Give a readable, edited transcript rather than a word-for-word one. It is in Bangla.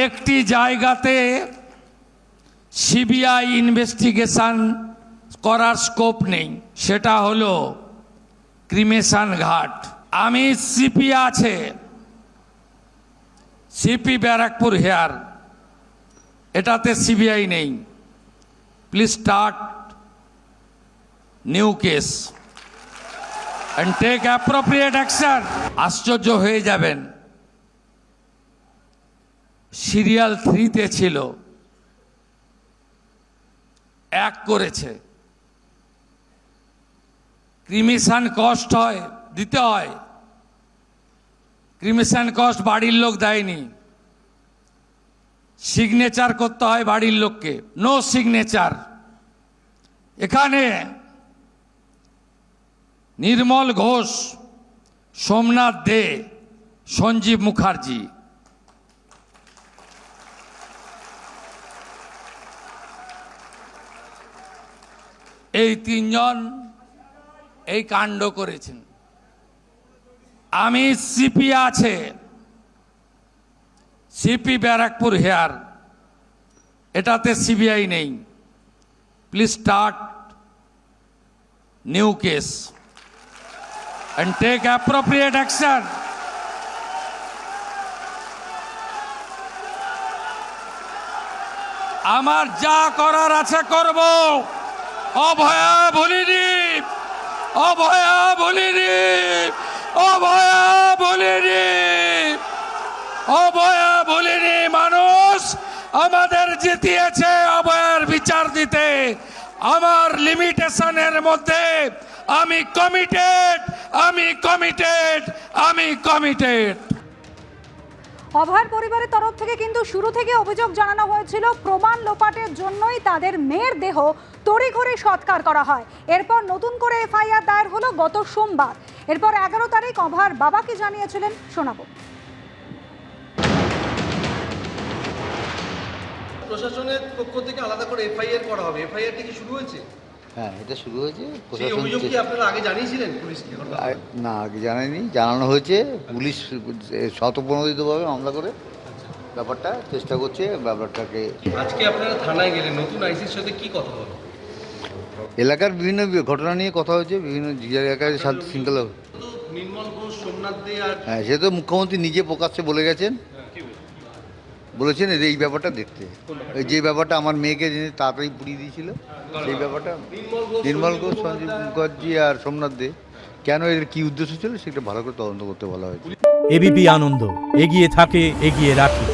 একটি জায়গাতে সিবিআই ইনভেস্টিগেশন করার স্কোপ নেই, সেটা হলো ক্রিমেশন ঘাট। আমি সিপি আছে, সিপি ব্যারাকপুর হেয়ার, এটাতে সিবিআই নেই। Please start new case and take appropriate action. আশ্চর্য হয়ে যাবেন, সিরিয়াল 3-তে ছিল, 1 করেছে। ক্রিমিশন কস্ট দিতে হয়, ক্রিমিশন কস্ট বাড়ির লোক দেয়নি, সিগনেচার করতে হয় বাড়ির লোককে, নো সিগনেচার। এখানে নির্মল ঘোষ, সোমনাথ দে, সঞ্জীব মুখার্জি, এই 3 জন এই কাণ্ড করেছেন। আমি সিপি আছে, সিপি ব্যারাকপুর হেয়ার, এটাতে সিবিআই নেই। Please start new case and take appropriate action. আমার যা করার আছে করব, অভয়া বলিনি, অভয়া বলিনি, অভয়া বলিনি, অভয়া বলিনি। মানুষ আমাদের জিতিয়েছে অভয়ার বিচার দিতে। আমার লিমিটেশনের মধ্যে আমি কমিটেড, আমি কমিটেড, আমি কমিটেড। অভয়ার পরিবারের তরফ থেকে কিন্তু শুরু থেকে অভিযোগ জানানো হয়েছিল প্রমাণ লোপাটের জন্যই তাদের মেয়ের দেহ তড়িঘড়ি সৎকার করা হয়। এরপর নতুন করে এফআইআর দায়ের হলো গত সোমবার। এরপর 11 তারিখ অভয়ার বাবা কি জানিয়েছিলেন শোনাবো। প্রশাসনের পক্ষ থেকে আলাদা করে এফআইআর করা হবে, এফআইআরটি কি শুরু হয়েছে? হ্যাঁ, এটা শুরু হয়েছে। সেই অভিযোগ কি আপনারা আগে জানিয়েছিলেন পুলিশকে? না, আগে জানায়নি, জানানো হয়েছে। পুলিশ স্বতঃপ্রণোদিতভাবে মামলা করে ব্যাপারটা চেষ্টা করছে ব্যাপারটাকে। আজকে আপনারা থানায় গেলেন, নতুন আইসির সাথে কি কথা হলো? এলাকার বিভিন্ন ঘটনা নিয়ে কথা হয়েছে, বিভিন্ন এলাকায় শান্তি শৃঙ্খলা। নির্মল ঘোষ, সোমনাথ দে আর হ্যাঁ, সে তো মুখ্যমন্ত্রী নিজে প্রকাশ্যে বলে গেছেন, বলেছেন এই ব্যাপারটা দেখতে। যে ব্যাপারটা আমার মেয়েকে তাড়াতাড়ি পুড়িয়ে দিয়েছিল, সেই ব্যাপারটা নির্মল ঘোষ, সঞ্জীব মুখার্জি আর সোমনাথ দে, কেন এর কি উদ্দেশ্য ছিল সেটা ভালো করে তদন্ত করতে বলা হয়েছে। এবিপি আনন্দ, এগিয়ে থাকে, এগিয়ে রাখে।